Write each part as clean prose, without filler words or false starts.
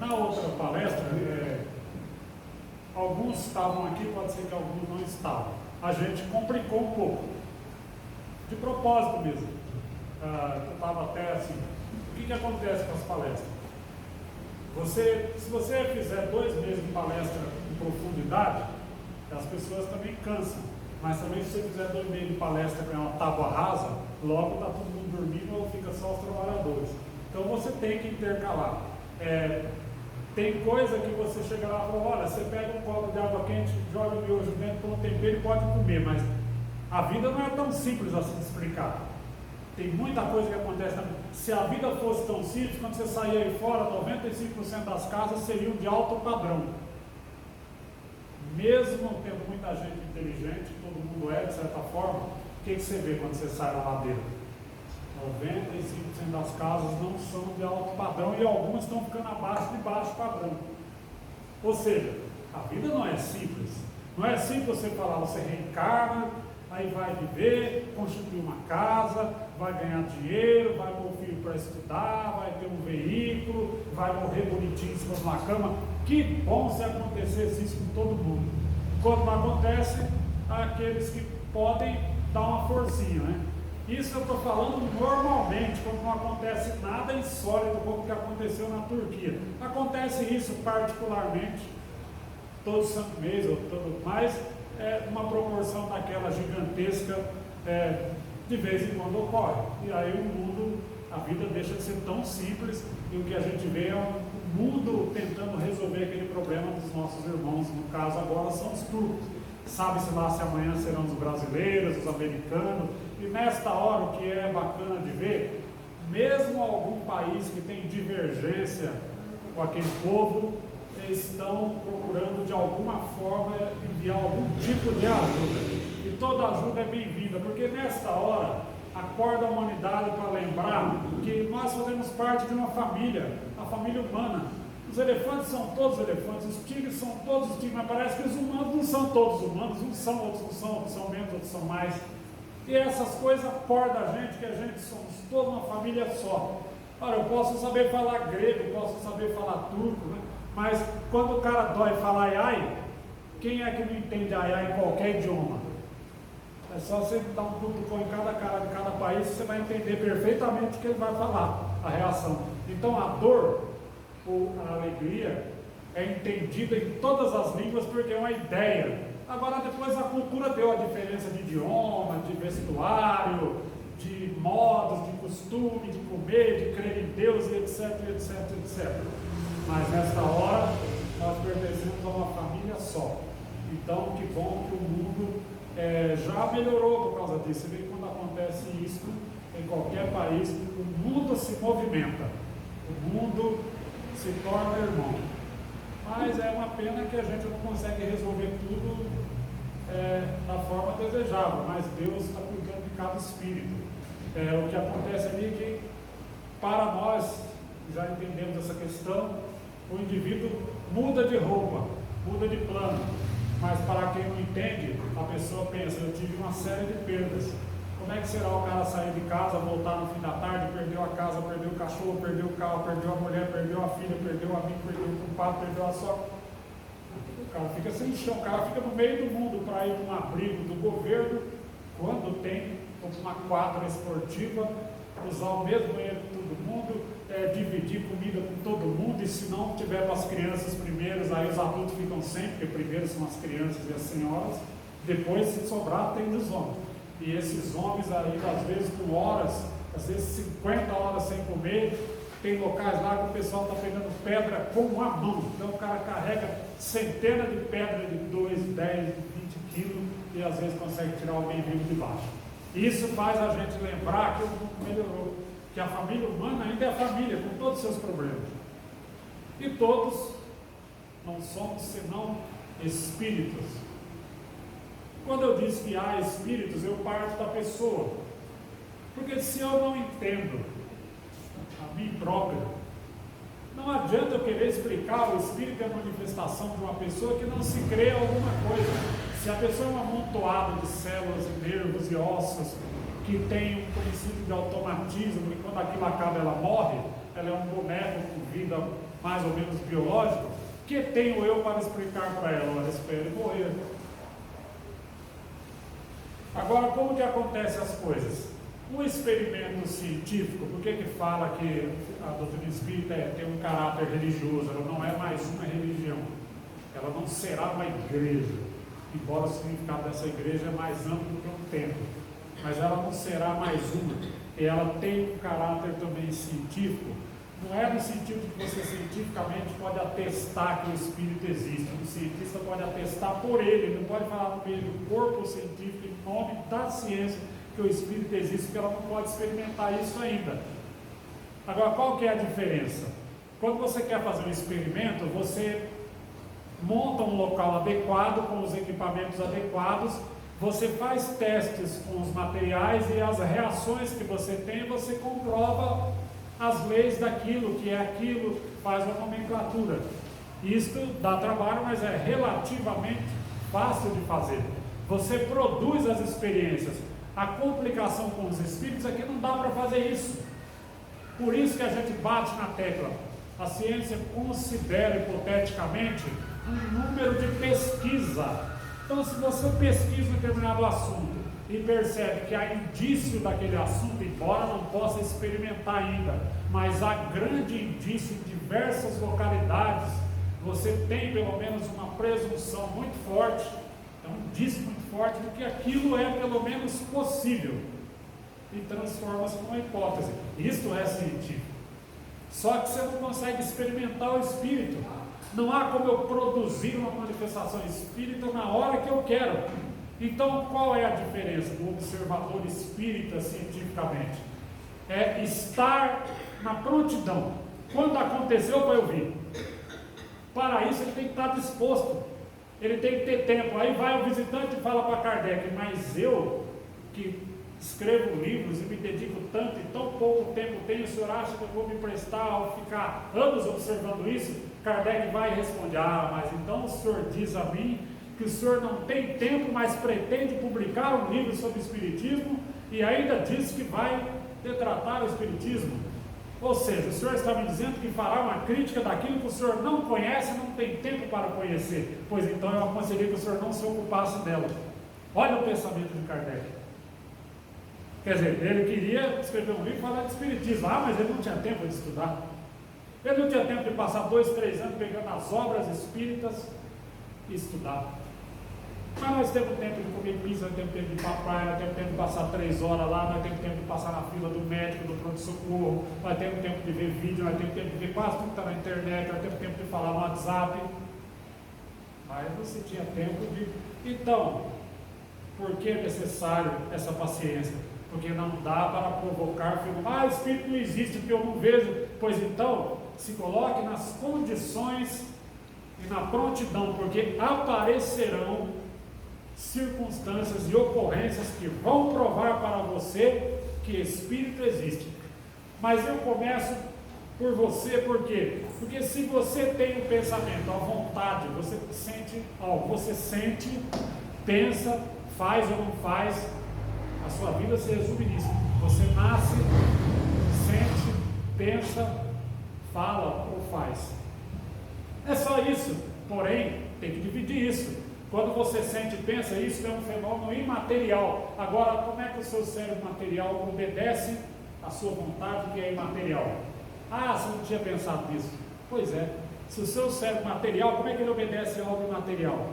na outra palestra, alguns estavam aqui, pode ser que alguns não estavam. A gente complicou um pouco, de propósito mesmo. Eu estava até assim, o que acontece com as palestras? Se você fizer 2 meses de palestra em profundidade, as pessoas também cansam. Mas também se você fizer 2 meses de palestra com uma tábua rasa, logo está todo mundo dormindo ou fica só os trabalhadores. Então você tem que intercalar. Tem coisa que você chega lá e fala, olha, você pega um copo de água quente, joga o miojo dentro, põe um tempero e pode comer, mas a vida não é tão simples assim de explicar. Tem muita coisa que acontece também. Se a vida fosse tão simples, quando você sair aí fora, 95% das casas seriam de alto padrão. Mesmo tendo muita gente inteligente, todo mundo de certa forma, o que você vê quando você sai da ladeira? 95% das casas não são de alto padrão e algumas estão ficando abaixo de baixo padrão. Ou seja, a vida não é simples. Não é simples você falar, você reencarna, aí vai viver, constituir uma casa, vai ganhar dinheiro, vai pôr o filho para estudar, vai ter um veículo, vai morrer bonitinho em cima de uma cama. Que bom se acontecesse isso com todo mundo. Quando não acontece, aqueles que podem dar uma forcinha, né? Isso eu estou falando normalmente, quando não acontece nada insólito como o que aconteceu na Turquia. Acontece isso particularmente todo santo mês, ou todo mais, uma proporção daquela gigantesca, de vez em quando ocorre. E aí o mundo, a vida deixa de ser tão simples, e o que a gente vê é o mundo tentando resolver aquele problema dos nossos irmãos, no caso agora são os turcos. Sabe-se lá se amanhã serão os brasileiros, os americanos, e nesta hora o que é bacana de ver, mesmo algum país que tem divergência com aquele povo, estão procurando de alguma forma enviar algum tipo de ajuda, e toda ajuda é bem-vinda, porque nesta hora acorda a humanidade para lembrar que nós fazemos parte de uma família, a família humana. Os elefantes são todos elefantes, os tigres são todos tigres, mas parece que os humanos não são todos humanos, uns são, outros não são, outros são menos, outros são mais. E essas coisas acordam a gente, que a gente somos toda uma família só. Ora, eu posso saber falar grego, posso saber falar turco, né? Mas quando o cara dói falar ai ai, quem é que não entende ai ai em qualquer idioma? É só você dar um cutucão em cada cara de cada país, você vai entender perfeitamente o que ele vai falar, a reação. Então a dor ou a alegria é entendida em todas as línguas porque é uma ideia. Agora depois a cultura deu a diferença de idioma, de vestuário, de modos, de costume, de comer, de crer em Deus e etc, etc, etc. Mas nesta hora nós pertencemos a uma família só. Então que bom que o mundo já melhorou por causa disso. Você vê que quando acontece isso em qualquer país, o mundo se movimenta, o mundo se torna irmão. Mas é uma pena que a gente não consegue resolver tudo da forma desejável, mas Deus está cuidando de cada espírito. O que acontece ali é que, para nós, já entendemos essa questão, o indivíduo muda de roupa, muda de plano, mas para quem não entende, a pessoa pensa, eu tive uma série de perdas. Como é que será o cara sair de casa, voltar no fim da tarde, perdeu a casa, perdeu o cachorro, perdeu o carro, perdeu a mulher, perdeu a filha, perdeu o amigo, perdeu o compadre, perdeu a sogra? O cara fica sem chão, o cara fica no meio do mundo para ir para um abrigo do governo, quando tem uma quadra esportiva, usar o mesmo banheiro com todo mundo, dividir comida com todo mundo, e se não tiver para as crianças primeiros, aí os adultos ficam sem, porque primeiro são as crianças e as senhoras, depois se sobrar tem os homens. E esses homens aí, às vezes com horas, às vezes 50 horas sem comer, tem locais lá que o pessoal está pegando pedra com a mão. Então o cara carrega centenas de pedras de 2, 10, 20 quilos e às vezes consegue tirar alguém vivo de baixo. Isso faz a gente lembrar que o mundo melhorou, que a família humana ainda é a família, com todos os seus problemas. E todos não somos senão espíritos. Quando eu disse que há espíritos, eu parto da pessoa. Porque se eu não entendo a mim próprio, não adianta eu querer explicar o espírito e a manifestação de uma pessoa que não se crê alguma coisa. Se a pessoa é um amontoado de células e nervos e ossos, que tem um princípio de automatismo, e quando aquilo acaba ela morre, ela é um boneco com vida mais ou menos biológico, que tenho eu para explicar para ela? Olha, espere morrer. Agora, como que acontecem as coisas? Um experimento científico, por que fala que a doutrina espírita tem um caráter religioso? Ela não é mais uma religião, ela não será uma igreja, embora o significado dessa igreja é mais amplo do que um templo, mas ela não será mais uma, e ela tem um caráter também científico. Não é no sentido de que você cientificamente pode atestar que o espírito existe, o cientista pode atestar por ele não pode falar no meio do corpo científico, em nome da ciência, que o espírito existe, porque ela não pode experimentar isso ainda. Agora, qual que é a diferença? Quando você quer fazer um experimento, você monta um local adequado, com os equipamentos adequados, você faz testes com os materiais e as reações que você tem, você comprova as leis daquilo, que é aquilo, faz uma nomenclatura. Isto dá trabalho, mas é relativamente fácil de fazer. Você produz as experiências. A complicação com os espíritos é que não dá para fazer isso. Por isso que a gente bate na tecla. A ciência considera hipoteticamente um número de pesquisa. Então, se você pesquisa um determinado assunto e percebe que há indício daquele assunto, embora não possa experimentar ainda, mas há grande indício em diversas localidades, você tem pelo menos uma presunção muito forte, um indício muito forte de que aquilo é pelo menos possível, e transforma-se numa hipótese. Isto é científico. Só que você não consegue experimentar o espírito. Não há como eu produzir uma manifestação espírita na hora que eu quero. Então, qual é a diferença do observador espírita cientificamente? É estar na prontidão. Quando aconteceu, para eu vir. Para isso, ele tem que estar disposto. Ele tem que ter tempo. Aí vai o visitante e fala para Kardec: mas eu, que escrevo livros e me dedico tanto, e tão pouco tempo tenho, o senhor acha que eu vou me prestar ao ficar anos observando isso? Kardec vai e responde: ah, mas então o senhor diz a mim que o senhor não tem tempo, mas pretende publicar um livro sobre Espiritismo e ainda diz que vai retratar o Espiritismo. Ou seja, o senhor está me dizendo que fará uma crítica daquilo que o senhor não conhece e não tem tempo para conhecer. Pois então eu aconselhei que o senhor não se ocupasse dela. Olha o pensamento de Kardec. Quer dizer, ele queria escrever um livro e falar de Espiritismo. Ah, mas ele não tinha tempo de estudar. Ele não tinha tempo de passar 2, 3 anos pegando as obras espíritas e estudar. Mas nós temos tempo de comer pizza, nós temos tempo de ir para a praia, nós temos tempo de passar 3 horas lá, nós temos tempo de passar na fila do médico, do pronto-socorro, nós temos tempo de ver vídeo, nós temos tempo de ver quase tudo que está na internet, nós temos tempo de falar no WhatsApp. Mas você tinha tempo de... Então, por que é necessário essa paciência? Porque não dá para provocar, ah, o espírito não existe, porque eu não vejo. Pois então, se coloque nas condições e na prontidão, porque aparecerão circunstâncias e ocorrências que vão provar para você que espírito existe. Mas eu começo por você, por quê? Porque se você tem o pensamento, a vontade, você sente algo, você sente, pensa, faz ou não faz, a sua vida se resume nisso. Você nasce, sente, pensa, fala ou faz. É só isso. Porém, tem que dividir isso. Quando você sente e pensa, isso é um fenômeno imaterial. Agora, como é que o seu cérebro material obedece à sua vontade, que é imaterial? Ah, você não tinha pensado nisso. Pois é. Se o seu cérebro material, como é que ele obedece a algo imaterial?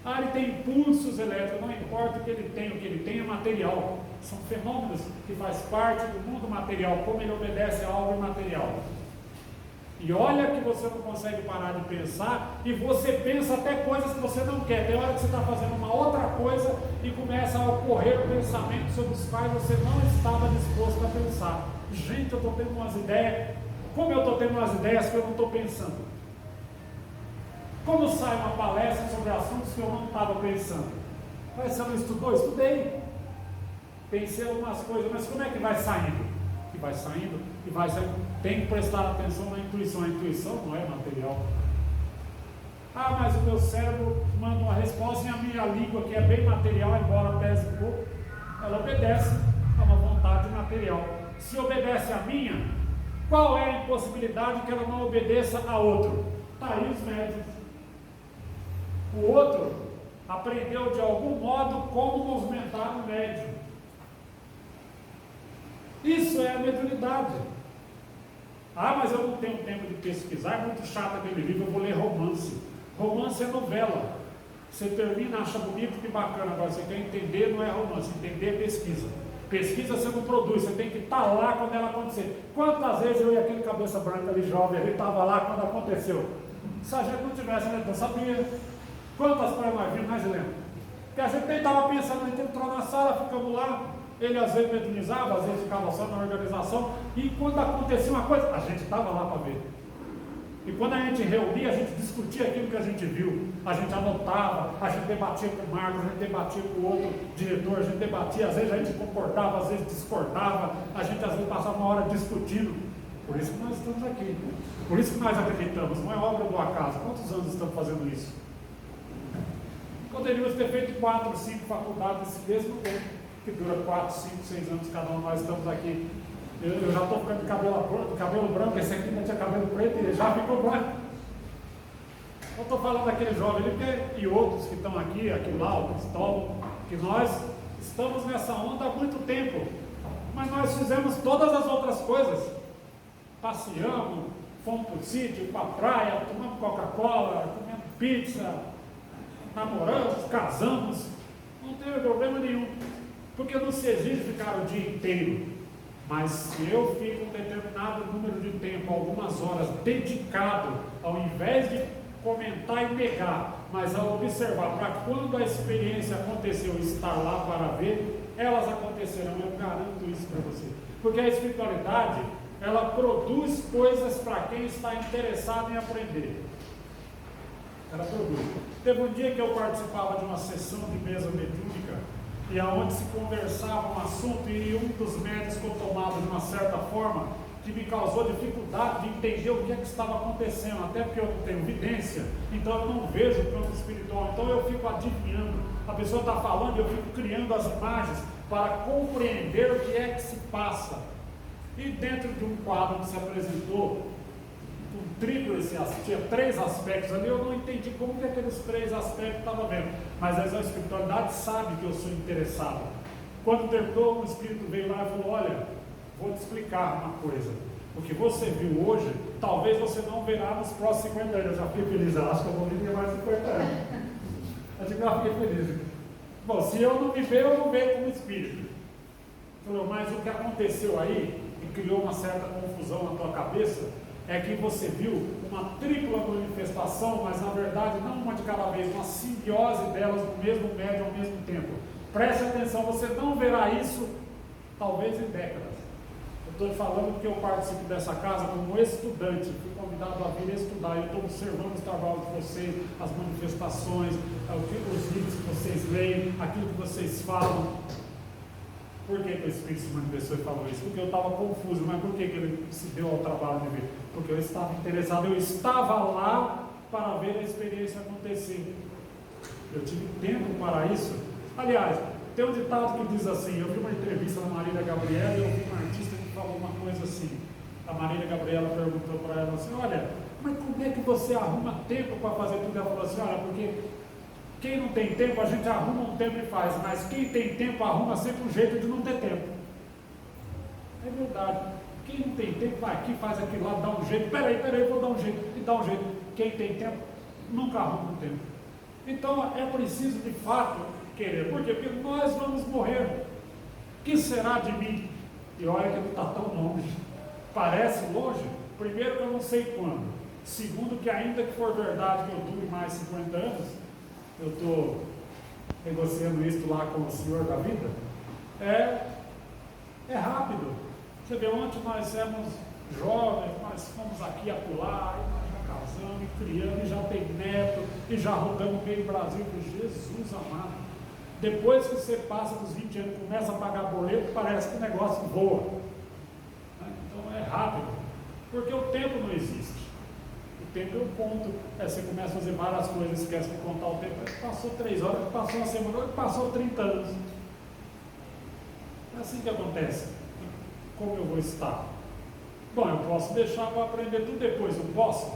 Ah, ele tem impulsos elétricos, não importa o que ele tem é material. São fenômenos que faz parte do mundo material, como ele obedece a algo imaterial. E olha que você não consegue parar de pensar, e você pensa até coisas que você não quer. Tem hora que você está fazendo uma outra coisa e começa a ocorrer pensamentos sobre os quais você não estava disposto a pensar. Gente, eu estou tendo umas ideias, como eu estou tendo umas ideias que eu não estou pensando? Como sai uma palestra sobre assuntos que eu não estava pensando? Mas você não estudou? Estudei. Pensei algumas coisas, mas como é que vai saindo? Que vai saindo e vai saindo. Tem que prestar atenção na intuição. A intuição não é material. Ah, mas o meu cérebro manda uma resposta e a minha língua, que é bem material, embora pese pouco, ela obedece a uma vontade material. Se obedece a minha, Qual é a impossibilidade que ela não obedeça a outro? Está aí os médios. O outro aprendeu de algum modo como movimentar o médio. Isso é a mediunidade. Ah, mas eu não tenho tempo de pesquisar, é muito chato aquele livro, eu vou ler romance. Romance é novela. Você termina, acha bonito, que bacana, agora você quer entender, não é romance, entender é pesquisa. Pesquisa você não produz, você tem que estar lá quando ela acontecer. Quantas vezes eu e aquele cabeça branca ali jovem, ele estava lá quando aconteceu? Se a gente não tivesse, né, não sabia. Quantas praias nós vimos, né, Gileno? Porque a gente nem estava pensando, a gente entrou na sala, ficamos lá, ele às vezes mediunizava, às vezes ficava só na organização, e quando acontecia uma coisa, a gente estava lá para ver. E quando a gente reunia, a gente discutia aquilo que a gente viu, a gente anotava, a gente debatia com o Marcos, a gente debatia com o outro diretor, a gente debatia, às vezes a gente concordava, às vezes discordava, a gente às vezes passava uma hora discutindo. Por isso que nós estamos aqui, por isso que nós acreditamos, não é obra do acaso. Quantos anos estamos fazendo isso? Poderíamos ter feito 4, 5 faculdades nesse mesmo tempo, que dura 4, 5, 6 anos cada um, nós estamos aqui. Eu já estou ficando de cabelo branco, esse aqui não tinha cabelo preto e já ficou branco. Eu estou falando daquele jovem ali, e outros que estão aqui lá, o Cristóvão, que nós estamos nessa onda há muito tempo, mas nós fizemos todas as outras coisas. Passeamos, fomos para o sítio, para a praia, tomamos Coca-Cola, comemos pizza, namoramos, casamos, não teve problema nenhum, porque não se exige ficar o dia inteiro. Mas se eu fico um determinado número de tempo, algumas horas, dedicado, ao invés de comentar e pegar, mas a observar, para quando a experiência aconteceu, estar lá para ver, elas acontecerão, eu garanto isso para você. Porque a espiritualidade, ela produz coisas para quem está interessado em aprender. Ela produz. Teve um dia que eu participava de uma sessão de mesa mediúnica, e aonde se conversava um assunto, e um dos médicos ficou tomado de uma certa forma, que me causou dificuldade de entender o que é que estava acontecendo, até porque eu não tenho evidência, então eu não vejo o campo espiritual, então eu fico adivinhando, a pessoa está falando e eu fico criando as imagens para compreender o que é que se passa. E dentro de um quadro que se apresentou, um tríplice, tinha 3 aspectos ali, eu não entendi como que aqueles 3 aspectos estavam vendo, mas a espiritualidade sabe que eu sou interessado. Quando terminou, o espírito veio lá e falou: olha, vou te explicar uma coisa, o que você viu hoje, talvez você não verá nos próximos 50 anos. Eu já fiquei feliz, eu acho que eu vou viver mais 50 anos. Eu fiquei feliz. Bom, se eu não viver, eu não vejo como espírito. Falou: mas o que aconteceu aí, e criou uma certa confusão na tua cabeça, é que você viu uma tripla manifestação, mas na verdade não uma de cada vez, uma simbiose delas no mesmo médio ao mesmo tempo. Preste atenção, você não verá isso talvez em décadas. Eu estou falando porque eu participo dessa casa como estudante, fui convidado a vir estudar, eu estou observando os trabalhos de vocês, as manifestações, os livros que vocês leem, aquilo que vocês falam. Por que o Espírito se manifestou e falou isso? Porque eu estava confuso, mas por que ele se deu ao trabalho de ver? Porque eu estava interessado, eu estava lá para ver a experiência acontecer. Eu tive tempo para isso. Aliás, tem um ditado que diz assim, eu vi uma entrevista da Marília Gabriela e eu vi uma artista que falou uma coisa assim. A Marília Gabriela perguntou para ela assim: olha, mas como é que você arruma tempo para fazer tudo? Ela falou assim: olha, porque quem não tem tempo, a gente arruma um tempo e faz, mas quem tem tempo arruma sempre um jeito de não ter tempo. É verdade. Quem não tem tempo vai aqui, faz aquilo lá, dá um jeito, peraí, vou dar um jeito, e dá um jeito. Quem tem tempo nunca arruma um tempo. Então é preciso de fato querer. Por quê? Porque nós vamos morrer. Que será de mim? E olha que não está tão longe. Parece longe. Primeiro, que eu não sei quando. Segundo, que ainda que for verdade que eu dure mais 50 anos, eu estou negociando isso lá com o Senhor da vida, é rápido. Você vê, ontem nós éramos jovens, nós fomos aqui a pular, e nós já casamos, e criamos, e já tem neto, e já rodamos meio Brasil. Jesus amado. Depois que você passa dos 20 anos, começa a pagar boleto, parece que o negócio voa. Então é rápido, porque o tempo não existe. O tempo é um ponto, você começa a fazer várias coisas, esquece de contar o tempo, passou 3 horas, passou uma semana, passou 30 anos. É assim que acontece. Como eu vou estar? Bom, eu posso deixar para aprender tudo depois, não posso?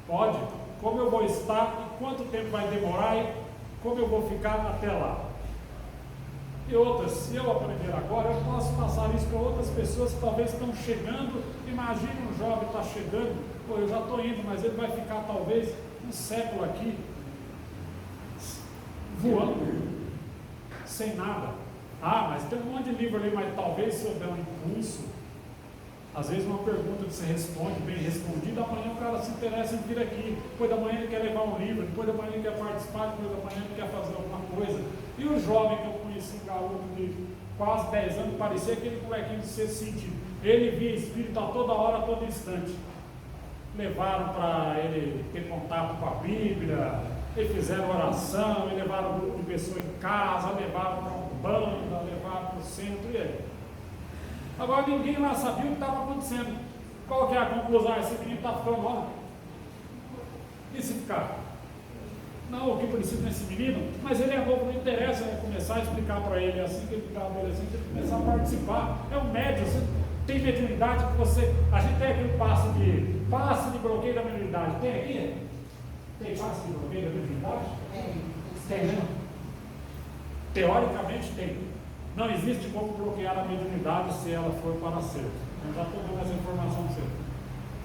Pode. Como eu vou estar, e quanto tempo vai demorar, e como eu vou ficar até lá. E outras, se eu aprender agora, eu posso passar isso para outras pessoas que talvez estão chegando. Imagine um jovem está chegando, pô, eu já estou indo, mas ele vai ficar talvez um século aqui, voando, sem nada. Ah, mas tem um monte de livro ali, mas talvez se eu der um impulso, às vezes uma pergunta que você responde, bem respondida, amanhã o cara se interessa em vir aqui, depois da manhã ele quer levar um livro, depois da manhã ele quer participar, depois da manhã ele quer fazer alguma coisa. E o jovem que eu conheci, um garoto de quase 10 anos, parecia aquele molequinho de sexto sentido. Ele via espírito a toda hora, a todo instante. Levaram para ele ter contato com a Bíblia, e fizeram oração, e levaram um grupo de pessoas em casa, levaram para um banda, levaram para o centro, e aí? Agora ninguém lá sabia o que estava acontecendo. Qual que é a conclusão? Esse menino está ficando lá. E se ficar? Não, o que precisa nesse menino? Mas ele é novo, não interessa começar a explicar para ele assim que ele ficar adolescente, ele começar a participar. É um médio, você tem mediunidade que você. A gente tem aqui um passe de bloqueio da mediunidade. Tem aqui? Tem passe de bloqueio da mediunidade? Tem, né? Teoricamente tem. Não existe como bloquear a mediunidade se ela for para ser. Eu já estou dando essa informação para você.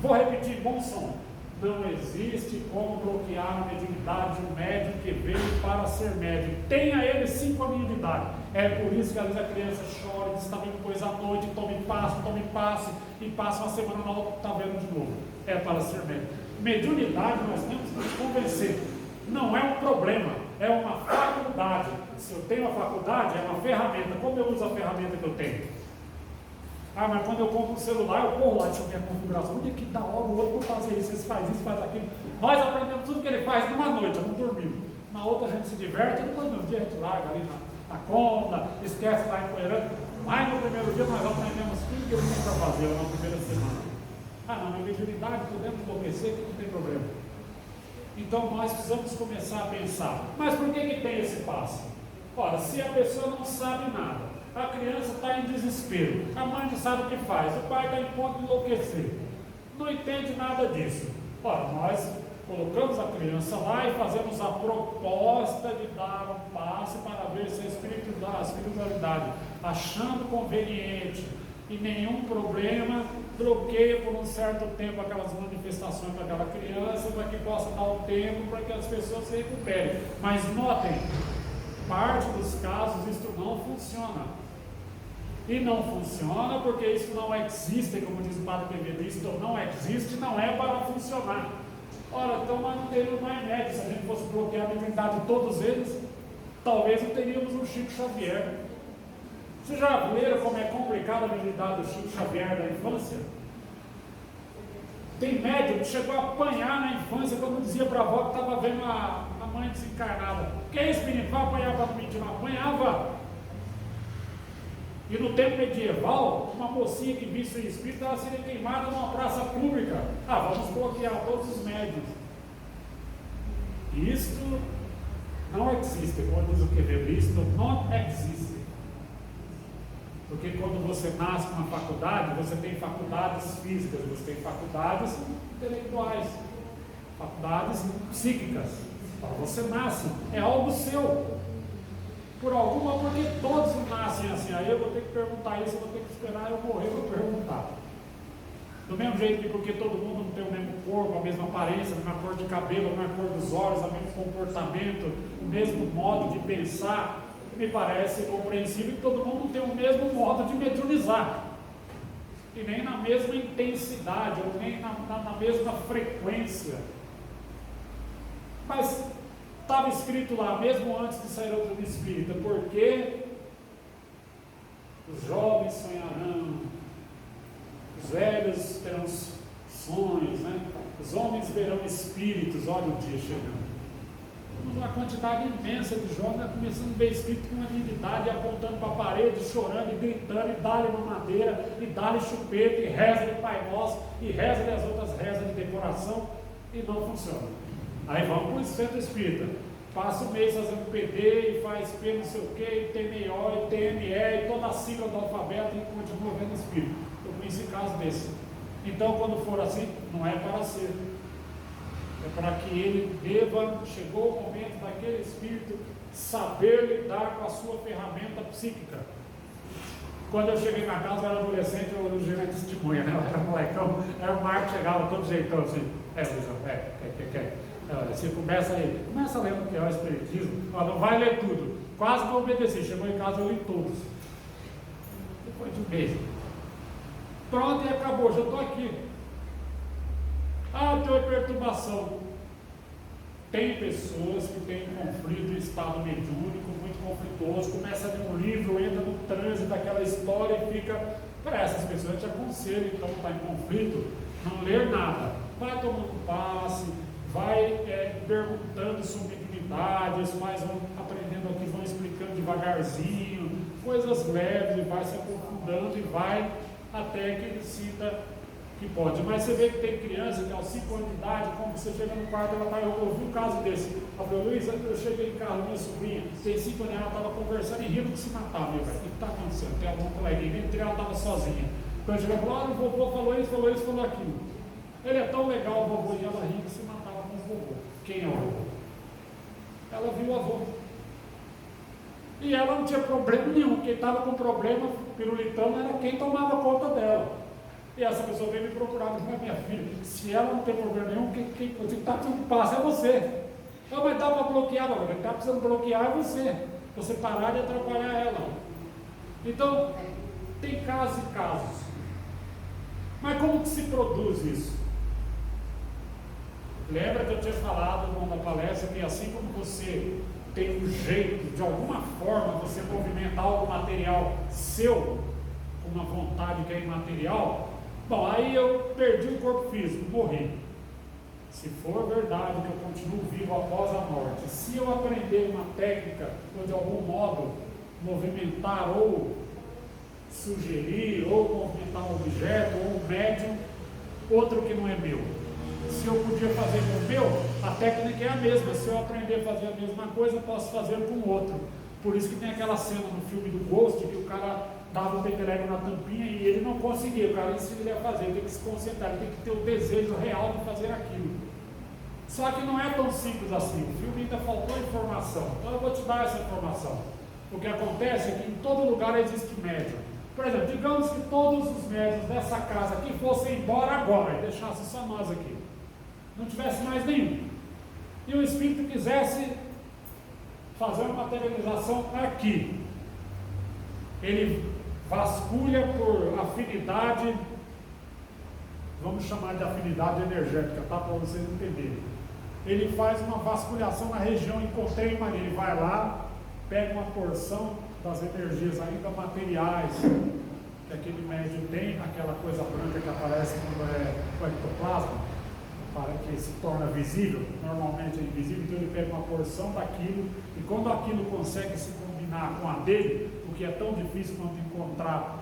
Vou repetir, bom som. Não existe como bloquear a mediunidade de um médium que veio para ser médium. Tenha ele 5 anos de idade. É por isso que às vezes a criança chora, diz que está vendo coisa à noite, tome passe, e passa uma semana na outra, está vendo de novo. É para ser médium. Mediunidade nós temos que nos convencer. Não é um problema, é uma faculdade. Se eu tenho uma faculdade, é uma ferramenta. Como eu uso a ferramenta que eu tenho? Ah, mas quando eu compro um celular, eu corro lá, deixa eu ver a configuração. Onde é que dá hora o outro para fazer isso? Esse faz isso, faz aquilo. Nós aprendemos tudo que ele faz numa noite, não dormimos. Na outra a gente se diverte, depois no dia a gente larga ali na conta, esquece lá empoeirando. Mas no primeiro dia nós aprendemos tudo que ele tem para fazer na primeira semana. Ah, não, na mediunidade podemos enlouquecer, que não tem problema. Então nós precisamos começar a pensar, mas por que tem esse passo? Ora, se a pessoa não sabe nada, a criança está em desespero, a mãe não sabe o que faz, o pai está em ponto de enlouquecer, não entende nada disso. Ora, nós colocamos a criança lá e fazemos a proposta de dar um passe para ver se a espiritualidade, achando conveniente e nenhum problema, bloqueia por um certo tempo aquelas manifestações para aquela criança, para que possa dar um tempo para que as pessoas se recuperem. Mas notem, parte dos casos isso não funciona. E não funciona porque isso não existe, como diz o padre PVD, isso não existe, não é para funcionar. Ora, então nós não teríamos mais médios. Se a gente fosse bloquear a mediunidade de todos eles, talvez não teríamos um Chico Xavier. Vocês já viram como é complicada a mediunidade do Chico Xavier da infância? Tem médium que chegou a apanhar na infância quando dizia para a avó que estava vendo a mãe desencarnada. Que é isso, menino? Vai apanhar para não mentir, não apanhava. E no tempo medieval, uma mocinha que visse o espírito estava sendo queimada numa praça pública. Ah, vamos bloquear todos os médiuns. Isto não existe, como diz o Quevedo, isto não existe. Porque quando você nasce numa faculdade, você tem faculdades físicas, você tem faculdades intelectuais, faculdades psíquicas. Você nasce, é algo seu. Por alguma, porque todos nascem assim. Aí eu vou ter que perguntar isso, eu vou ter que esperar eu morrer para perguntar. Do mesmo jeito que porque todo mundo não tem o mesmo corpo, a mesma aparência, a mesma cor de cabelo, a mesma cor dos olhos, o mesmo comportamento, o mesmo modo de pensar, me parece compreensível que todo mundo tem o mesmo modo de mediunizar. E nem na mesma intensidade, ou nem na mesma frequência. Mas estava escrito lá, mesmo antes de sair do espírita, porque os jovens sonharão, os velhos terão sonhos, né? Os homens verão espíritos, olha o dia chegando. Uma quantidade imensa de jovens começando a ver espírito com uma dignidade, apontando para a parede, chorando e gritando, e dá-lhe uma madeira, e dá-lhe chupeta, e reza de Pai Nosso, e reza das outras rezas de decoração, e não funciona. Aí vamos para o centro espírita, passa o mês fazendo PD, e faz P não sei o que, e TMO, e TME, e toda a sigla do alfabeto, e continua vendo espírito. Eu conheci casos desse. Então, quando for assim, não é para ser. É para que ele deva, chegou o momento daquele espírito saber lidar com a sua ferramenta psíquica. Quando eu cheguei na casa, eu era adolescente, eu gerei testemunha, né? Eu era molecão, aí o Marco chegava todo jeitão assim, Luizão, você começa a ler o que é o Espiritismo, não vai ler tudo. Quase que eu obedeci, chegou em casa, eu li todos. Depois de um mês. Pronto, e acabou, já estou aqui. Tem perturbação. Tem pessoas que têm conflito em estado mediúnico, muito conflituoso, começa a ler um livro, entra no trânsito daquela história e fica. Para essas pessoas, a gente aconselha, então, está em conflito, não ler nada. Vai tomando passe, vai perguntando sobre divindades, vão aprendendo aqui, vão explicando devagarzinho, coisas leves, e vai se aprofundando e vai até que ele sinta que pode. Mas você vê que tem criança que aos 5 anos de idade, como você chega no quarto, ela vai, eu ouvi um caso desse. Ela falou, Luiz, eu cheguei em casa, minha sobrinha, tem 5 anos, ela estava conversando e rindo de se matar, meu velho. O que está acontecendo? Tem algum coleguinha, entre ela estava sozinha. Quando chegou, falou, o vovô falou isso, falou aquilo. Ele é tão legal, o vovô, e ela rindo de se matava com o vovô. Quem é o vovô? Ela viu o avô. E ela não tinha problema nenhum. Quem estava com problema, pirulitão, era quem tomava conta dela. E essa pessoa veio me procurar, mas minha filha, se ela não tem problema nenhum, quem está tudo passa é você. Mas dá para bloquear, mas quem está precisando bloquear é você. Você parar de atrapalhar ela. Então, tem casos e casos. Mas como que se produz isso? Lembra que eu tinha falado na palestra que assim como você tem um jeito, de alguma forma, você movimentar algo material seu, com uma vontade que é imaterial, bom, aí eu perdi o corpo físico, morri. Se for verdade que eu continuo vivo após a morte, se eu aprender uma técnica, ou de algum modo movimentar ou sugerir, ou movimentar um objeto, ou um médium, outro que não é meu. Se eu podia fazer com o meu, a técnica é a mesma. Se eu aprender a fazer a mesma coisa, eu posso fazer com o outro. Por isso que tem aquela cena no filme do Ghost, que o cara dava o peteleco na tampinha e ele não conseguia. O cara ensina ele a fazer, ele tem que se concentrar, ele tem que ter o desejo real de fazer aquilo. Só que não é tão simples assim. O filme ainda faltou informação. Então eu vou te dar essa informação. O que acontece é que em todo lugar existe médium. Por exemplo, digamos que todos os médiuns dessa casa aqui fossem embora agora e deixassem só nós aqui. Não tivesse mais nenhum. E o espírito quisesse fazer uma materialização aqui. Ele vasculha por afinidade, vamos chamar de afinidade energética, tá? Para vocês entenderem. Ele faz uma vasculhação na região, encontrei uma, ele vai lá, pega uma porção das energias ainda materiais que aquele médium tem, aquela coisa branca que aparece quando é o ectoplasma, para que se torna visível, normalmente é invisível, então ele pega uma porção daquilo, e quando aquilo consegue se combinar com a dele, porque é tão difícil quanto encontrar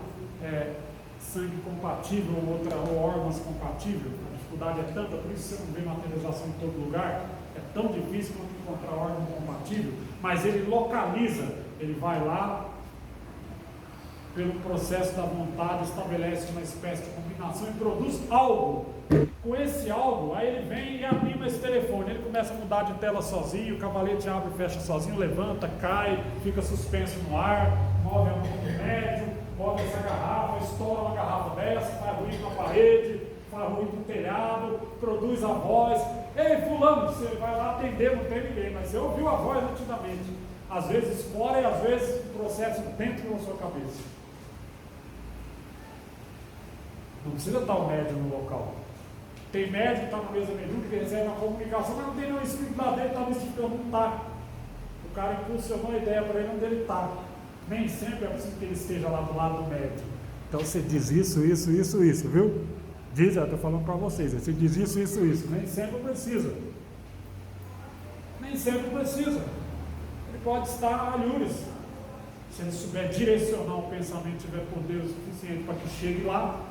sangue compatível ou órgãos compatíveis, a dificuldade é tanta, por isso você não vê materialização em todo lugar, é tão difícil quanto encontrar órgão compatível, mas ele localiza, ele vai lá, pelo processo da vontade, estabelece uma espécie de combinação e produz algo. Com esse algo, aí ele vem e anima esse telefone, ele começa a mudar de tela sozinho, o cavalete abre e fecha sozinho, levanta, cai, fica suspenso no ar, move a mão do médium, move essa garrafa, estoura uma garrafa dessa, faz ruído na parede, faz ruído no telhado, produz a voz. Ei, fulano, você vai lá atender, não tem ninguém, mas você ouviu a voz nitidamente. Às vezes fora e às vezes o processo dentro da sua cabeça. Não precisa estar o médium no local. Tem médium que está na mesa mediúnica que recebe uma comunicação, mas não tem nenhum espírito lá dentro, talvez não está. O cara impulsionou a ideia para ele onde ele está. Nem sempre é preciso que ele esteja lá do lado do médium. Então você diz isso, viu? Diz, eu estou falando para vocês, você diz isso. Nem sempre precisa. Nem sempre precisa. Ele pode estar a alhures. Se ele souber direcionar o pensamento, tiver poder o suficiente para que chegue lá.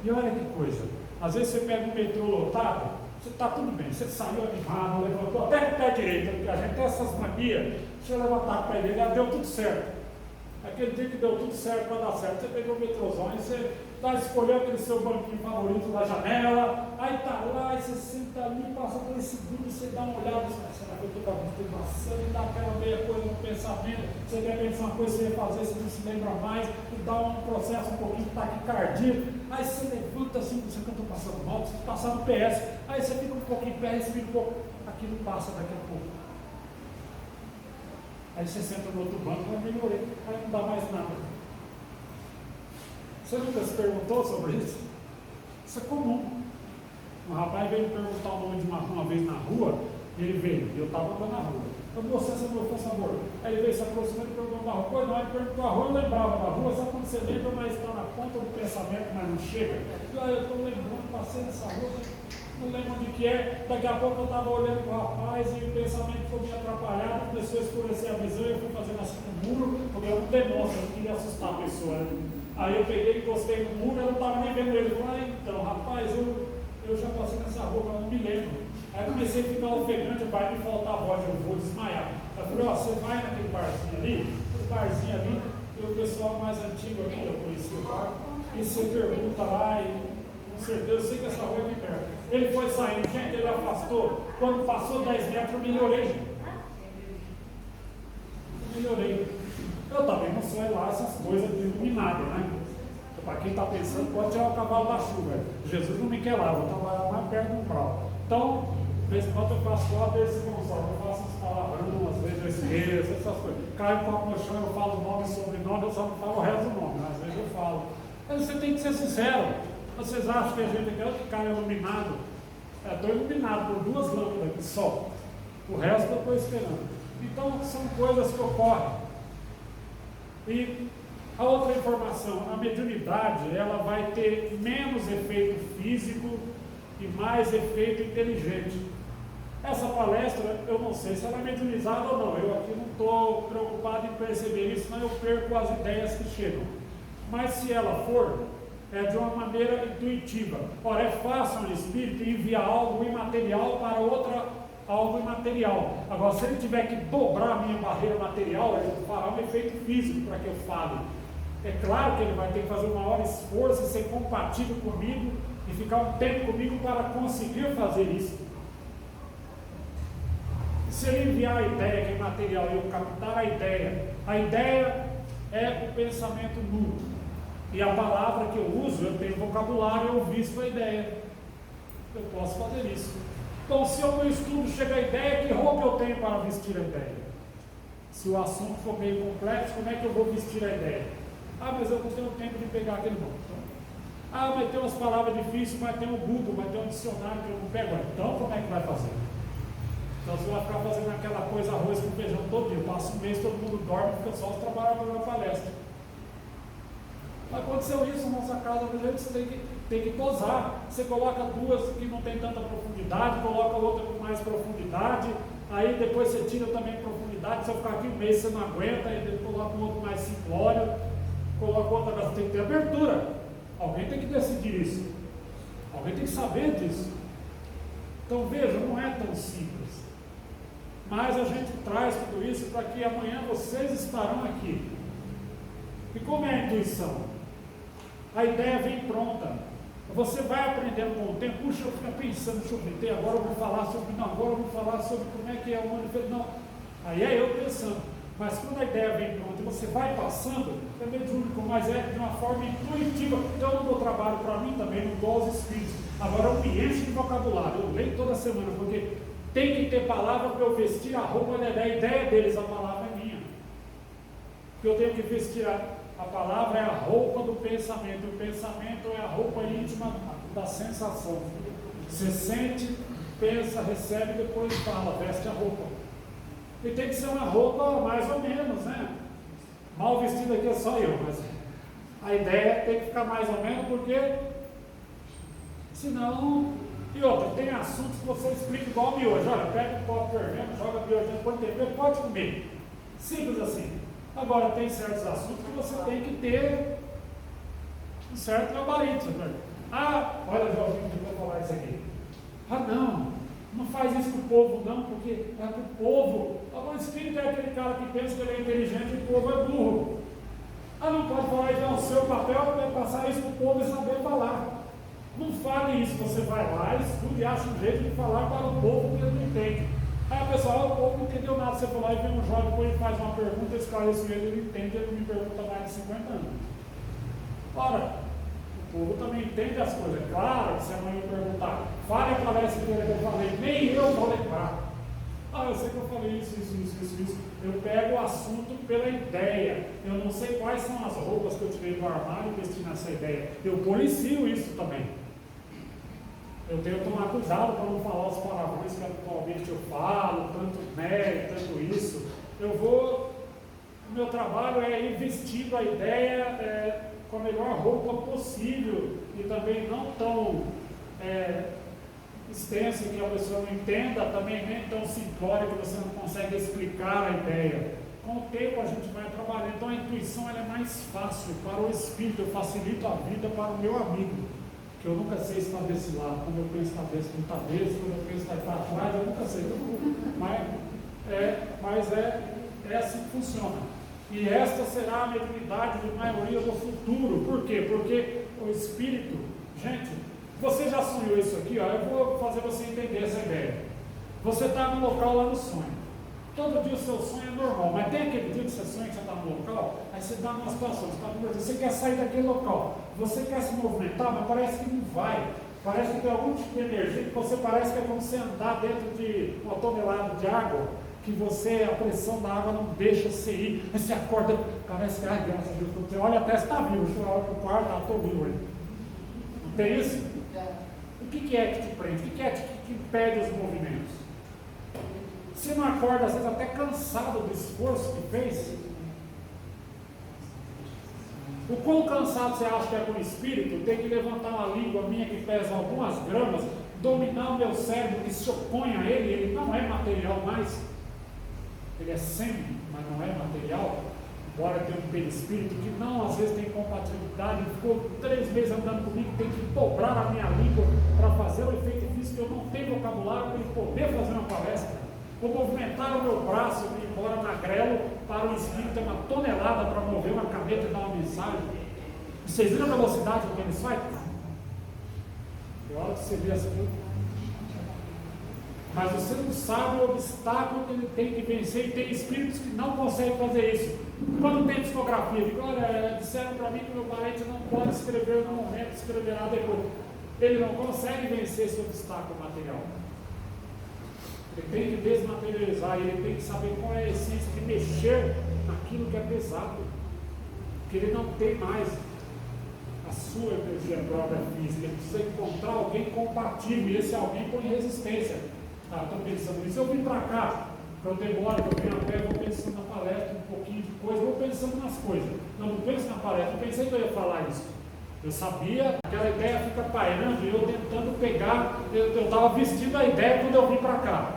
E olha que coisa, às vezes você pega um metrô lotado, você está tudo bem, você saiu animado, levantou até com o pé direito, porque a gente tem essas manias, deixa eu levantar com o pé direito, deu tudo certo. Aquele dia que deu tudo certo para dar certo, você pegou o metrôzão e você está escolhendo aquele seu banquinho favorito da janela, aí está lá, e você senta ali, passa 3 segundos, você dá uma olhada, será que eu estou com a masturbação? E dá aquela meia coisa no pensamento, você quer pensar uma coisa que você ia fazer, você não se lembra mais, e dá um processo um pouquinho de taquicardia, aí você levanta assim, você que eu estou passando mal, você passar no PS, aí você fica um pouquinho em pé, respira um pouco, aquilo passa daqui a pouco. Aí você senta no outro banco, vai melhorar, aí não dá mais nada. Você nunca se perguntou sobre isso? Isso é comum. Um rapaz veio me perguntar o nome de uma vez na rua, e ele veio, e eu estava andando na rua. Eu mostrei por favor. Aí ele veio se aproximando e perguntou da rua. Pois não, ele perguntou a rua, eu lembrava da rua, sabe quando você lembra, mas está na ponta do pensamento, mas não chega? Eu estou lembrando, passei nessa rua, não lembro onde que é. Daqui a pouco eu estava olhando para o rapaz e o pensamento foi me atrapalhado, começou a escurecer a visão e eu fui fazendo assim com o muro, porque eu não demonstro, eu não queria assustar a pessoa. Aí eu peguei, encostei no muro, eu não estava nem vendo ele. Eu falei, então, rapaz, eu já passei nessa rua, mas não me lembro. Aí comecei a ficar ofegante, vai me faltar a voz, eu vou desmaiar. Aí eu falei, ó, você vai naquele barzinho ali, o barzinho ali, e o pessoal mais antigo aqui, eu conheci o bar, e você pergunta lá, e com certeza, eu sei que essa rua é de perto. Ele foi saindo, gente, ele afastou, quando passou 10 metros, eu melhorei. Eu também não sou lá essas coisas de iluminado, né? Para quem está pensando, pode tirar o cavalo da chuva. Jesus não me quer lá, eu vou trabalhar mais perto do umbral. Então, de vez em quando eu faço lá desse console, eu faço uns palavrões, às vezes eu esqueço, essas coisas. Cai um copo no chão, eu falo o nome e sobrenome, eu só não falo o resto do nome, às vezes eu falo. Mas você tem que ser sincero. Vocês acham que a gente quer que cara iluminado? Estou iluminado por 2 lâmpadas aqui só. O resto eu estou esperando. Então, são coisas que ocorrem. E a outra informação, a mediunidade, ela vai ter menos efeito físico e mais efeito inteligente. Essa palestra, eu não sei se ela é mediunizada ou não, eu aqui não estou preocupado em perceber isso, senão eu perco as ideias que chegam. Mas se ela for, é de uma maneira intuitiva. Ora, é fácil um espírito enviar algo imaterial para algo imaterial. Agora, se ele tiver que dobrar a minha barreira material, ele fará um efeito físico para que eu fale. É claro que ele vai ter que fazer o maior esforço e ser compatível comigo e ficar um tempo comigo para conseguir fazer isso. Se ele enviar a ideia que é material e eu captar a ideia é o pensamento nu. E a palavra que eu uso, eu tenho vocabulário, eu visto a ideia. Eu posso fazer isso. Então, se o meu estudo chega à ideia, que roupa eu tenho para vestir a ideia? Se o assunto for meio complexo, como é que eu vou vestir a ideia? Ah, mas eu não tenho tempo de pegar aquele nome. Ah, mas tem umas palavras difíceis, mas tem um Google, mas tem um dicionário que eu não pego. Então, como é que vai fazer? Então, você vai ficar fazendo aquela coisa, arroz com feijão todo dia. Passa um mês, todo mundo dorme, fica só os trabalhadores na palestra. Aconteceu isso na nossa casa, você tem que dosar. Você coloca 2 que não tem tanta profundidade, coloca outra com mais profundidade, aí depois você tira também profundidade. Se eu ficar aqui um mês você não aguenta, aí depois coloca um outro mais simplório, coloca outra, mas tem que ter abertura. Alguém tem que decidir isso, alguém tem que saber disso. Então veja, não é tão simples, mas a gente traz tudo isso para que amanhã vocês estarão aqui. E como é a intuição? A ideia vem pronta. Você vai aprendendo com o tempo. Puxa, eu fico pensando, deixa eu meter, agora eu vou falar sobre, não, agora eu vou falar sobre como é que é o manifesto. Não, aí é eu pensando. Mas quando a ideia vem pronta e você vai passando, é mediúnico, mas é de uma forma intuitiva. Então eu não dou trabalho para mim também, não dou aos espíritos. Agora eu me encho de vocabulário, eu leio toda semana, porque tem que ter palavra para eu vestir a roupa da ideia. A ideia deles, a palavra é minha. Porque eu tenho que vestir a palavra é a roupa do pensamento. O pensamento é a roupa íntima da sensação. Você sente, pensa, recebe, depois fala, veste a roupa. E tem que ser uma roupa mais ou menos, né? Mal vestida aqui é só eu, mas a ideia tem que ficar mais ou menos, porque senão... E outra, tem assuntos que você explica igual miojo. Olha, pega um copo fervendo, joga miojo dentro, põe tempero, pode comer. Simples assim. Agora, tem certos assuntos que você tem que ter um certo gabarito. Ah, olha, Jorginho, eu vou falar isso aqui. Ah, não faz isso com o povo, não, porque é com o povo. O espírito é aquele cara que pensa que ele é inteligente e o povo é burro. Ah, não pode falar, então o seu papel é passar isso para o povo e saber falar. Não fale isso, você vai lá, estude e acha um jeito de falar para o povo que ele não entende. Aí a pessoa, o povo não entendeu nada, você falou, aí vem um jovem, depois ele faz uma pergunta, esclarece ele entende, ele me pergunta mais de 50 anos. Ora, o povo também entende as coisas. Claro que você não ia perguntar, fale a palestra que eu falei, nem eu vou lembrar. Ah, eu sei que eu falei isso. Eu pego o assunto pela ideia. Eu não sei quais são as roupas que eu tirei do armário e vesti nessa ideia. Eu policio isso também. Eu tenho que tomar cuidado para não falar os palavrões que atualmente eu falo, tanto tanto isso. O meu trabalho é ir vestindo a ideia com a melhor roupa possível e também não tão extensa que a pessoa não entenda, também nem tão simplória que você não consegue explicar a ideia. Com o tempo a gente vai trabalhando, então a intuição ela é mais fácil para o espírito, eu facilito a vida para o meu amigo, que eu nunca sei estar desse lado, quando eu penso cabeça, não está desse, quando eu penso estar para trás, eu nunca sei, mas é assim que funciona. E esta será a mediunidade de maioria do futuro. Por quê? Porque o espírito, gente, você já sonhou isso aqui? Ó, eu vou fazer você entender essa ideia. Você está no local lá no sonho. Todo dia o seu sonho é normal, mas tem aquele dia que você sonha que você está no local, aí você dá uma situação, você quer sair daquele local, você quer se movimentar, mas parece que não vai. Parece que tem algum tipo de energia que você parece que é como você andar dentro de uma tonelada de água, que a pressão da água não deixa você ir, aí você acorda, parece que, ai, graças a Deus, você olha até se está vivo, você olha para o quarto, estou vivo aí. Não tem isso? O que é que te prende? O que é que impede os movimentos? Você não acorda, às vezes, até cansado do esforço que fez? O quão cansado você acha que é com o espírito? Tem que levantar uma língua minha que pesa algumas gramas, dominar o meu cérebro que se opõe a ele não é material mais. Ele é semi, mas não é material. Embora tenha um perispírito que não, às vezes tem compatibilidade, ficou 3 meses andando comigo, tem que dobrar a minha língua para fazer o efeito físico, eu não tenho vocabulário para ele poder fazer uma palestra. Vou movimentar o meu braço, embora magrelo, para o espírito ter uma tonelada para mover uma caneta e dar uma mensagem. Vocês viram a velocidade que eles fazem? É hora que você vê essa coisa. Mas você não sabe o obstáculo que ele tem que vencer, e tem espíritos que não conseguem fazer isso. Quando tem psicografia, digo, olha, disseram para mim que meu parente não pode escrever no momento, escreverá depois. Ele não consegue vencer esse obstáculo material. Ele tem que desmaterializar, ele tem que saber qual é a essência de mexer naquilo que é pesado. Porque ele não tem mais a sua energia própria física, ele precisa encontrar alguém compatível, e esse alguém põe resistência. Estou pensando nisso, eu vim para cá, eu demoro, eu venho a pé, vou pensando na palestra, um pouquinho de coisa, vou pensando nas coisas. Não penso na palestra, eu pensei que eu ia falar isso. Eu sabia, aquela ideia fica pairando, e eu tentando pegar, eu estava vestindo a ideia quando eu vim para cá.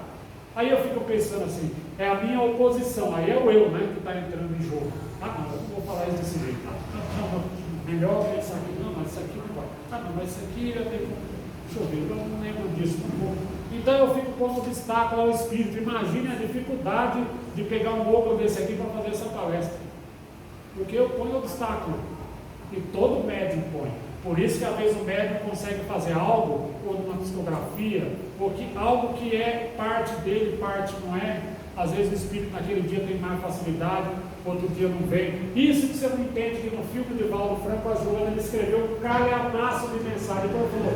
Aí eu fico pensando assim, é a minha oposição, aí é o eu, né, que está entrando em jogo. Ah, não, eu não vou falar isso desse jeito. Não, melhor que isso aqui, não, mas isso aqui não vai. Ah, não, mas isso aqui eu tenho. Deixa eu ver, eu não lembro disso, não vou. Então eu fico como obstáculo ao espírito. Imagine a dificuldade de pegar um ogro desse aqui para fazer essa palestra. Porque eu ponho obstáculo. E todo médium põe. Por isso que às vezes o médium consegue fazer algo, ou numa psicografia, ou algo que é parte dele, parte não é. Às vezes o espírito naquele dia tem mais facilidade, outro dia não vem. Isso que você não entende, que no filme de Valdo Franco, a Joana, ele escreveu um calhamaço de mensagem. Então ele falou,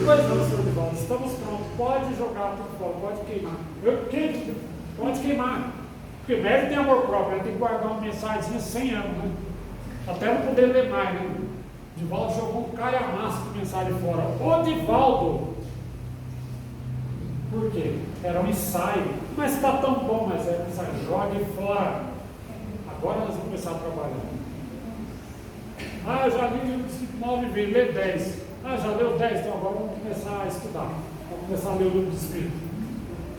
pois não, senhor Divaldo, estamos prontos, pode jogar tudo fora, pode queimar. Pode queimar. Porque o médico tem amor próprio, ele tem que guardar uma mensagem 100 anos, né? Até não poder ler mais, né? Divaldo jogou um calhamaço de mensagem fora. O Divaldo! Por quê? Era um ensaio. Mas está tão bom, mas é um ensaio. Jogue fora. Agora nós vamos começar a trabalhar. Ah, eu já li o Espírito Mal Viver, lê 10. Ah, já leu 10, então agora vamos começar a estudar. Vamos começar a ler o livro do Espírito.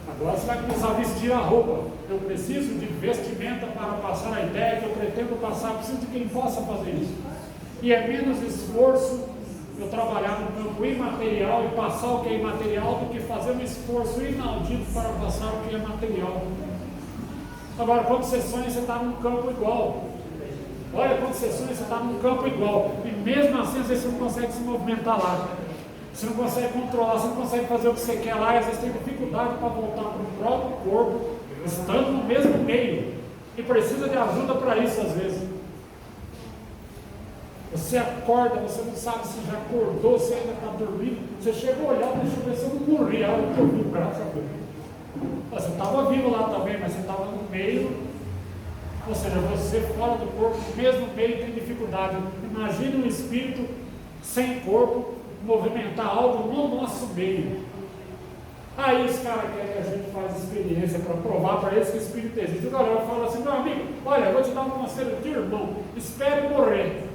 Agora você vai começar a vestir a roupa. Eu preciso de vestimenta para passar a ideia que eu pretendo passar. Eu preciso de quem possa fazer isso. E é menos esforço eu trabalhar no campo imaterial e passar o que é imaterial do que fazer um esforço inaudito para passar o que é material. Agora, quando você sonha, você está num campo igual. Olha, quando você sonha, você está num campo igual. E mesmo assim, às vezes você não consegue se movimentar lá. Você não consegue controlar, você não consegue fazer o que você quer lá. E às vezes tem dificuldade para voltar para o próprio corpo, estando no mesmo meio. E precisa de ajuda para isso, às vezes. Você acorda, você não sabe se já acordou, se ainda está dormindo. Você chega a olhar, deixa eu ver se eu não morri. Ah, eu dormi, graças a Deus. Você estava vivo lá também, mas você estava no meio. Ou seja, você fora do corpo, mesmo meio, tem dificuldade. Imagine um espírito sem corpo movimentar algo no nosso meio. Aí os caras querem que a gente faça experiência para provar para eles que o espírito existe. O galera fala assim: meu amigo, olha, eu vou te dar um conselho de irmão, espere morrer.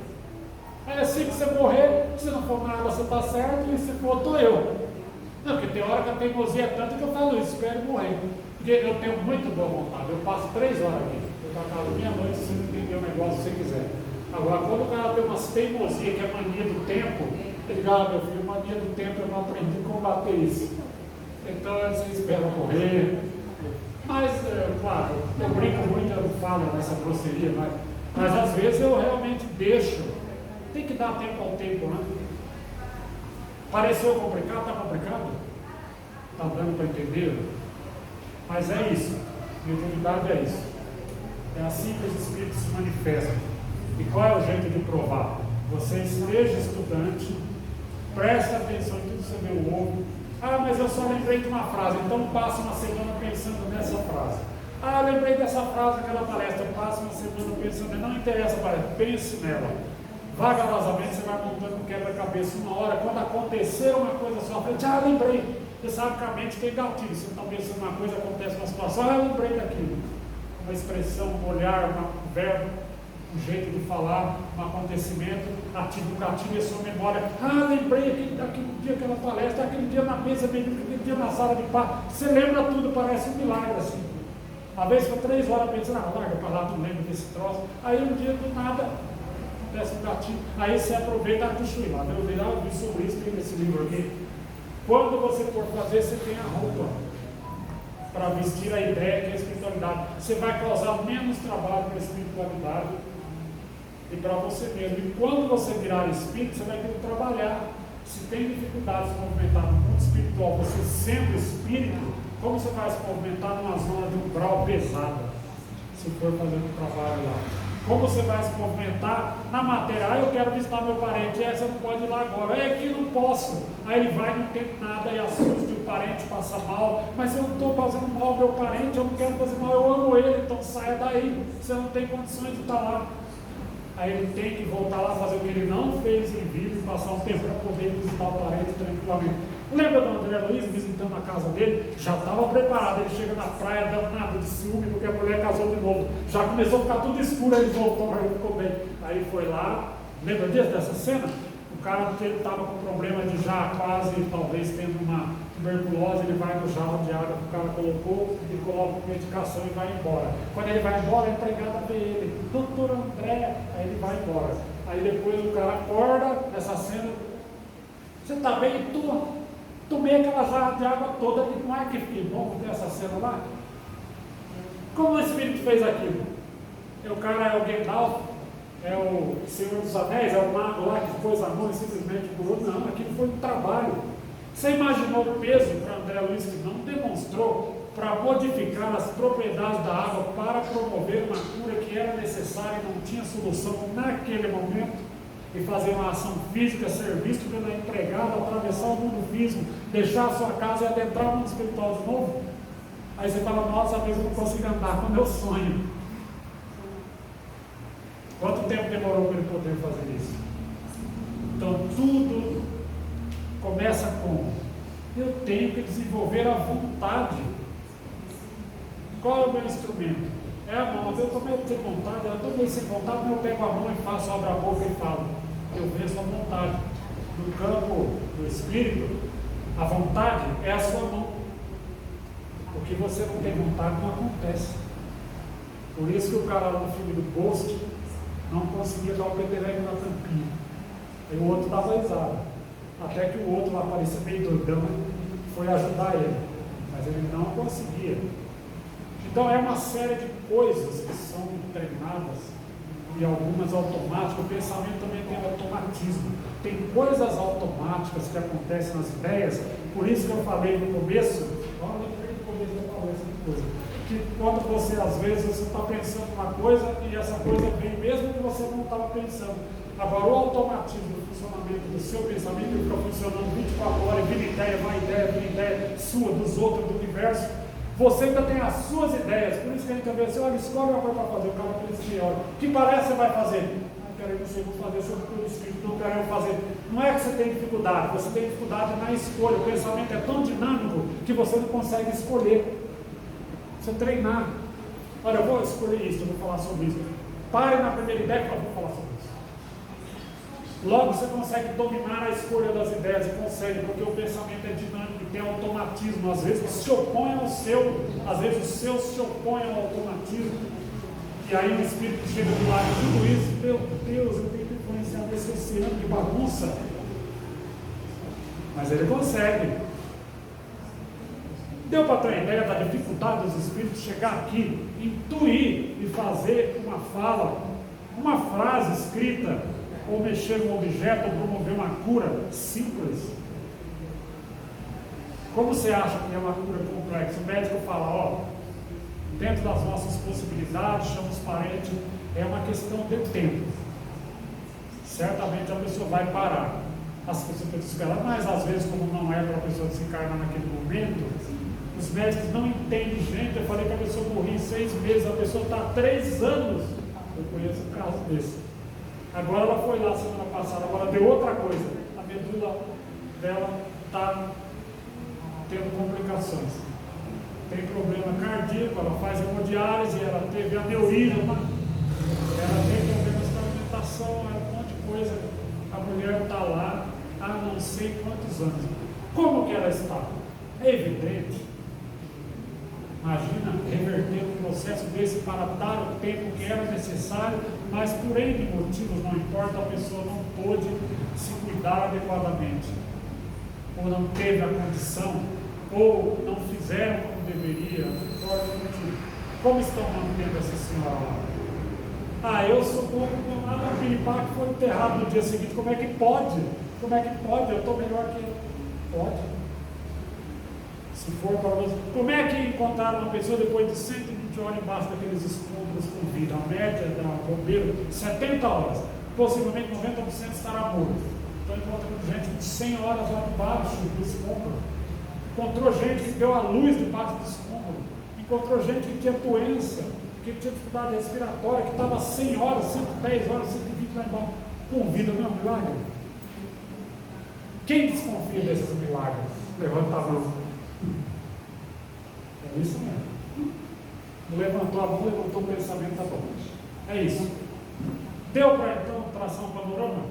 É assim que você morrer, se não for nada, você está certo, e se for, estou eu. Não, porque tem hora que a teimosia é tanta que eu falo isso, espere morrer. Porque eu tenho muito boa vontade, eu passo 3 horas aqui. Para casa meia-noite, se você entender o negócio que você quiser. Agora, quando o cara tem umas teimosias, que é mania do tempo, ele diz: ah, meu filho, mania do tempo, eu não aprendi a combater isso. Então, você espera morrer. Mas, claro, eu brinco muito, eu não falo nessa grosseria, mas às vezes eu realmente deixo. Tem que dar tempo ao tempo, né? Pareceu complicado? Está complicado? Está dando para entender? Mas é isso. Mediunidade é isso. É assim que os espíritos se manifestam. E qual é o jeito de provar? Você esteja estudante, preste atenção em tudo que você vê o ouve. Ah, mas eu só lembrei de uma frase, então passa uma semana pensando nessa frase. Ah, eu lembrei dessa frase naquela palestra, passa uma semana pensando, não interessa a palestra, pense nela. Vagarosamente você vai montando um quebra-cabeça uma hora, quando acontecer uma coisa à sua frente, ah, lembrei. Você sabe que a mente tem gatilho, você está pensando uma coisa, acontece uma situação, ah, eu lembrei daquilo. Uma expressão, um olhar, um verbo, um jeito de falar, um acontecimento, ativa um gatilho e a sua memória. Ah, lembrei daquele dia, aquela palestra, aquele dia na mesa, aquele dia na sala de paz. Você lembra tudo, parece um milagre assim. Uma vez foi 3 horas pensando, larga para lá, não lembro desse troço. Aí um dia do nada, acontece um gatilho. Aí você aproveita, deixa eu ir lá, eu vi sobre isso, tem nesse livro aqui. Quando você for fazer, você tem a roupa para vestir a ideia que é a espiritualidade. Você vai causar menos trabalho para a espiritualidade e para você mesmo. E quando você virar espírito, você vai ter que trabalhar. Se tem dificuldade de se movimentar no mundo espiritual, você sendo espírito, como você vai se movimentar numa zona de umbral pesada, se for fazendo um trabalho lá? Como você vai se movimentar na matéria? Ah, eu quero visitar meu parente, você não pode ir lá agora. É que não posso. Aí ele vai, não tem nada, e assusta, o parente passa mal. Mas eu não estou fazendo mal ao meu parente, eu não quero fazer mal, eu amo ele, então saia daí. Você não tem condições de estar lá. Aí ele tem que voltar lá, fazer o que ele não fez em vida e passar um tempo para poder visitar o parente tranquilamente. Lembra do André Luiz visitando a casa dele? Já estava preparado, ele chega na praia danado de ciúme porque a mulher casou de novo. Já começou a ficar tudo escuro, aí ele voltou, aí ficou bem. Aí foi lá, lembra dessa cena? O cara estava com problema de já quase, talvez tendo uma tuberculose, ele vai no jarro de água que o cara colocou e coloca medicação e vai embora. Quando ele vai embora, a empregada vê ele, doutor André, aí ele vai embora. Aí depois o cara acorda nessa cena, você está bem? Tomei aquela jarra de água toda, e não é que fiquei bom ter essa cena lá? Como o Espírito fez aquilo? O cara é o Gandalf, é o Senhor dos Anéis, é o mago lá que pôs a mão e simplesmente curou. Não, aquilo foi um trabalho. Você imaginou o peso para André Luiz, que não demonstrou, para modificar as propriedades da água para promover uma cura que era necessária e não tinha solução naquele momento? E fazer uma ação física, ser visto pela empregada, atravessar o mundo físico, deixar a sua casa e adentrar o mundo espiritual de novo? Aí você fala, nossa, às vezes eu não consigo andar com meu sonho. Quanto tempo demorou para ele poder fazer isso? Então tudo começa com: eu tenho que desenvolver a vontade. Qual é o meu instrumento? É a mão. Eu estou meio sem vontade, eu estou meio sem vontade, mas eu pego a mão e faço, abro a boca e falo. Eu venço a vontade. No campo do espírito, a vontade é a sua mão. O que você não tem vontade não acontece. Por isso que o cara lá no filme do Ghost não conseguia dar o peteleco na tampinha. E o outro dava risada. Até que o outro lá parecia meio doidão, foi ajudar ele. Mas ele não conseguia. Então é uma série de coisas que são treinadas e algumas automáticas. O pensamento também tem automatismo. Tem coisas automáticas que acontecem nas ideias, por isso que eu falei no começo, olha no começo da palestra, coisa, que quando você, às vezes, você está pensando uma coisa e essa coisa vem mesmo que você não estava pensando. Agora, o automatismo do funcionamento do seu pensamento fica funcionando 24 horas, vira ideia sua, dos outros, do universo. Você ainda tem as suas ideias, por isso que a gente vê assim, olha, escolhe uma coisa para fazer, o cara pensa assim, olha, que parece que você vai fazer? Não, peraí, não sei, vou fazer sobre o Espírito, não quero fazer. Não é que você tem dificuldade, você tem dificuldade na escolha. O pensamento é tão dinâmico que você não consegue escolher. Você treinar. Olha, eu vou escolher isso, eu vou falar sobre isso. Pare na primeira ideia que eu vou falar sobre isso. Logo você consegue dominar a escolha das ideias, e consegue, porque o pensamento é dinâmico, tem automatismo, às vezes se opõe ao seu, às vezes o seu se opõe ao automatismo, e aí o Espírito chega do lado de tudo isso, meu Deus, eu tenho que influenciar nesse oceano de bagunça, mas ele consegue. Deu para ter uma ideia da dificuldade dos Espíritos chegar aqui, intuir e fazer uma fala, uma frase escrita, ou mexer um objeto, ou promover uma cura simples. Como você acha que é uma cura complexa? O médico fala, ó, dentro das nossas possibilidades, chama os parentes, é uma questão de tempo. Certamente a pessoa vai parar. As pessoas podem esperar, mas às vezes, como não é para a pessoa desencarnar naquele momento, os médicos não entendem, gente. Eu falei que a pessoa morria em 6 meses, a pessoa está há 3 anos. Eu conheço um caso desse. Agora ela foi lá semana passada, agora deu outra coisa. A medula dela está tendo complicações. Tem problema cardíaco, ela faz hemodiálise, ela teve aneurisma, ela tem problemas de alimentação, um monte de coisa. A mulher está lá há não sei quantos anos. Como que ela está? É evidente. Imagina reverter um processo desse para dar o tempo que era necessário, mas por N motivos, não importa, a pessoa não pôde se cuidar adequadamente, ou não teve a condição, ou não fizeram como deveria, não importa o motivo. Como estão mantendo essa senhora lá? Eu sou bom, o Piripaque foi enterrado no dia seguinte, como é que pode? Como é que pode? Eu estou melhor que ele. Pode. Se for para você, como é que encontraram uma pessoa depois de 120 horas embaixo daqueles escombros com vida? A média da bombeiro, 70 horas. Possivelmente 90% estará morto. Então encontramos gente de 100 horas lá debaixo do escombro. Encontrou gente que deu a luz debaixo do escombro. Encontrou gente que tinha doença, que tinha dificuldade respiratória, que estava 100 horas, 110 horas, 120 lá embaixo. Com vida, não é um milagre? Quem desconfia desses milagres? Levanta a mão. É isso mesmo. Levantou a mão, levantou o pensamento, tá bom. É isso. Deu para então traçar um panorama?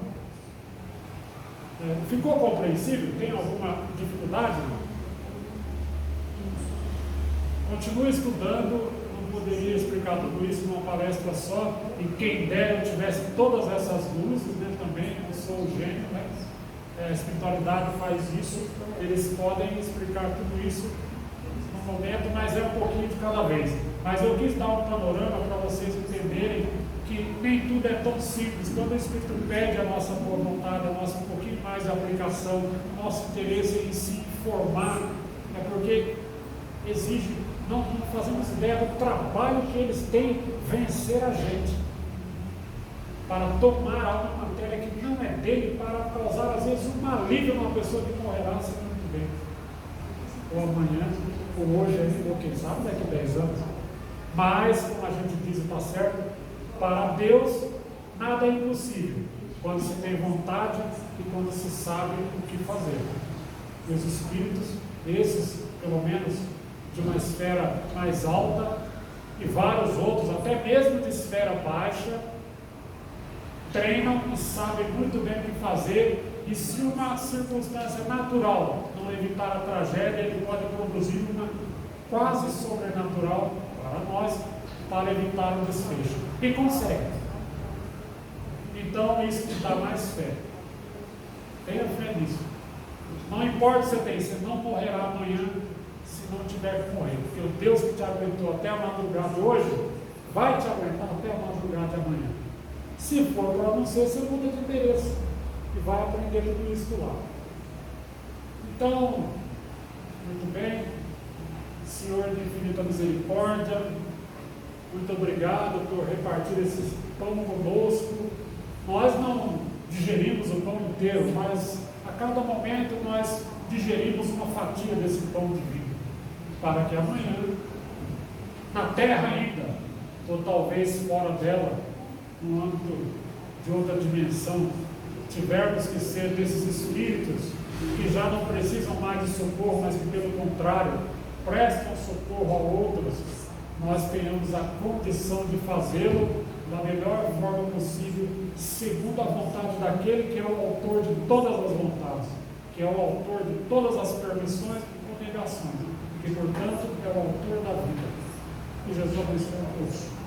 Ficou compreensível? Tem alguma dificuldade? Continue estudando. Não poderia explicar tudo isso numa palestra só. E quem dera eu tivesse todas essas luzes, né, também. Eu sou o gênio, né? A espiritualidade faz isso. Eles podem explicar tudo isso no momento, mas é um pouquinho de cada vez. Mas eu quis dar um panorama para vocês entenderem que nem tudo é tão simples. Quando o Espírito pede a nossa boa vontade, a nossa um pouquinho mais de aplicação, nosso interesse em se informar, é porque exige, não fazemos ideia do trabalho que eles têm vencer a gente, para tomar alguma matéria que não é dele, para causar às vezes um alívio numa pessoa que morrerá sem muito bem, ou amanhã, ou hoje, ou quem sabe daqui a 10 anos. Mas, como a gente diz, está certo, para Deus nada é impossível, quando se tem vontade e quando se sabe o que fazer. E os espíritos, esses pelo menos de uma esfera mais alta, e vários outros, até mesmo de esfera baixa, treinam e sabem muito bem o que fazer, e se uma circunstância natural não evitar a tragédia, ele pode produzir uma quase sobrenatural para nós, para evitar o desfecho. E consegue. Então isso te dá mais fé. Tenha fé nisso. Não importa o que você tem, você não morrerá amanhã se não tiver que morrer. Porque o Deus que te aguentou até a madrugada de hoje, vai te aguentar até a madrugada de amanhã. Se for para não ser, você muda de endereço e vai aprender tudo isso lá. Então, muito bem, Senhor de infinita misericórdia, muito obrigado por repartir esse pão conosco. Nós não digerimos o pão inteiro, mas a cada momento nós digerimos uma fatia desse pão divino, para que amanhã, na terra ainda, ou talvez fora dela, no âmbito de outra dimensão, tivermos que ser desses espíritos que já não precisam mais de socorro, mas que pelo contrário prestam socorro a outros, nós tenhamos a condição de fazê-lo da melhor forma possível, segundo a vontade daquele que é o autor de todas as vontades, que é o autor de todas as permissões e negações, que portanto é o autor da vida. Que Jesus abençoe a todos.